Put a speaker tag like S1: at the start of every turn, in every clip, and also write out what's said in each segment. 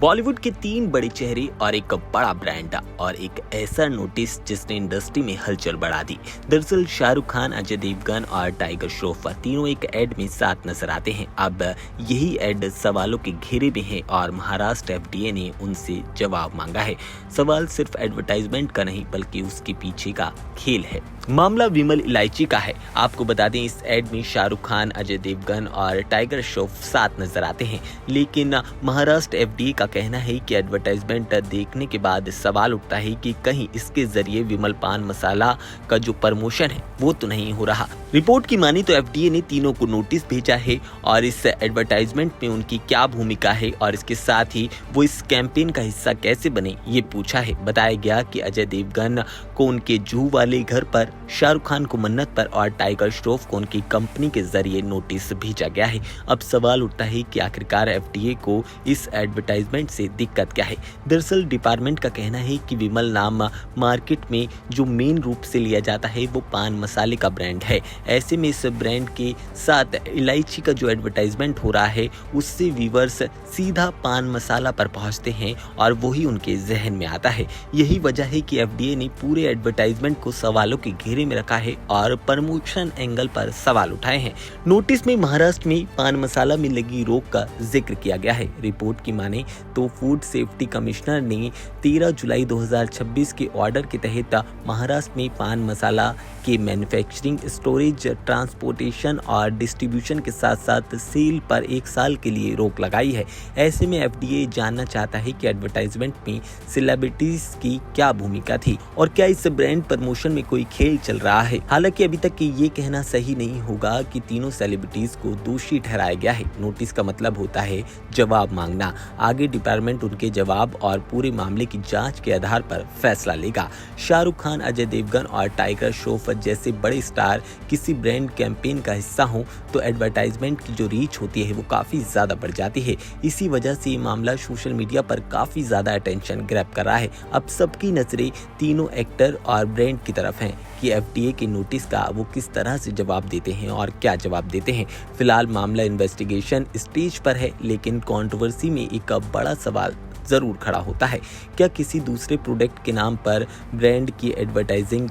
S1: बॉलीवुड के 3 बड़े चेहरे और एक बड़ा ब्रांड और एक ऐसा नोटिस जिसने इंडस्ट्री में हलचल बढ़ा दी। दरअसल शाहरुख खान, अजय देवगन और टाइगर श्रॉफ तीनों एक एड में साथ नजर आते हैं। अब यही एड सवालों के घेरे में है और महाराष्ट्र एफडीए ने उनसे जवाब मांगा है। सवाल सिर्फ एडवर्टाइजमेंट का नहीं बल्कि उसके पीछे का खेल है। मामला विमल इलायची का है। आपको बता दें, इस एड में शाहरुख खान, अजय देवगन और टाइगर श्रॉफ साथ नजर आते हैं, लेकिन महाराष्ट्र एफडीए का कहना है कि एडवर्टाइजमेंट देखने के बाद सवाल उठता है कि कहीं इसके जरिए विमल पान मसाला का जो प्रमोशन है वो तो नहीं हो रहा। रिपोर्ट की मानी तो एफडीए ने तीनों को नोटिस भेजा है और इस एडवर्टाइजमेंट में उनकी क्या भूमिका है और इसके साथ ही वो इस कैंपेन का हिस्सा कैसे बने ये पूछा है। बताया गया कि अजय देवगन को उनके जूहू वाले घर पर, शाहरुख खान को मन्नत पर और टाइगर श्रॉफ को उनकी कंपनी के जरिए नोटिस भेजा गया है। अब सवाल उठता है कि आखिरकार एफडीए को इस एडवर्टाइजमेंट से दिक्कत क्या है। दरअसल डिपार्टमेंट का कहना है कि विमल नाम मार्केट में जो मेन रूप से लिया जाता है वो पान मसाले का ब्रांड है। ऐसे में इस ब्रांड के साथ इलायची का जो एडवर्टाइजमेंट हो रहा है उससे व्यूअर्स सीधा पान मसाला पर पहुंचते हैं और वही उनके जहन में आता है। यही वजह है कि एफडीए ने पूरे एडवर्टाइजमेंट को सवालों के घेरे में रखा है और प्रमोशन एंगल पर सवाल उठाए हैं। नोटिस में महाराष्ट्र में पान मसाला में लगी रोक का जिक्र किया गया है। रिपोर्ट की माने तो फूड सेफ्टी कमिश्नर ने 13 जुलाई 2026 के ऑर्डर के तहत महाराष्ट्र में पान मसाला के मैन्युफैक्चरिंग, स्टोरेज, ट्रांसपोर्टेशन और डिस्ट्रीब्यूशन के साथ साथ सेल पर 1 साल के लिए रोक लगाई है। ऐसे में एफडीए जानना चाहता है कि एडवर्टाइजमेंट में सेलिब्रिटीज की क्या भूमिका थी और क्या इस ब्रांड प्रमोशन में कोई खेल चल रहा है। हालांकि अभी तक ये कहना सही नहीं होगा कि तीनों सेलिब्रिटीज को दोषी ठहराया गया है। नोटिस का मतलब होता है जवाब मांगना। आगे डिपार्टमेंट उनके जवाब और पूरे मामले की जांच के आधार पर फैसला लेगा। शाहरुख खान, अजय देवगन और टाइगर श्रॉफ जैसे बड़े स्टार किसी ब्रांड कैंपेन का हिस्सा हो तो एडवर्टाइजमेंट की जो रीच होती है वो काफी ज्यादा बढ़ जाती है। इसी वजह से ये मामला सोशल मीडिया पर काफी ज्यादा अटेंशन ग्रैब कर रहा है। अब सबकी नजरें तीनों एक्टर और ब्रांड की तरफ हैं कि एफडीए के नोटिस का वो किस तरह से जवाब देते हैं और क्या जवाब देते हैं। फिलहाल मामला इन्वेस्टिगेशन स्टेज पर है, लेकिन कंट्रोवर्सी में एक बड़ा सवाल जरूर खड़ा होता है। क्या किसी दूसरे प्रोडक्ट के नाम पर ब्रांड की एडवर्टाइजिंग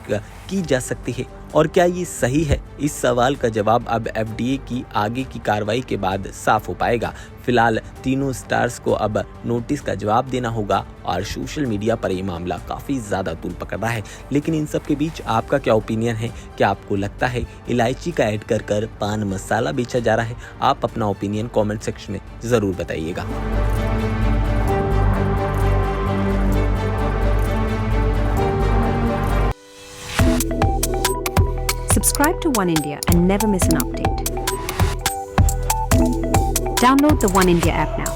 S1: की जा सकती है और क्या ये सही है? इस सवाल का जवाब अब एफडीए की आगे की कार्रवाई के बाद साफ हो पाएगा। फिलहाल तीनों स्टार्स को अब नोटिस का जवाब देना होगा और सोशल मीडिया पर ये मामला काफी ज्यादा तूल पकड़ रहा है। लेकिन इन सब के बीच आपका क्या ओपिनियन है? क्या आपको लगता है इलायची का ऐड कर कर पान मसाला बेचा जा रहा है? आप अपना ओपिनियन कॉमेंट सेक्शन में जरूर बताइएगा।
S2: Subscribe to One India and never miss an update. Download the One India app now.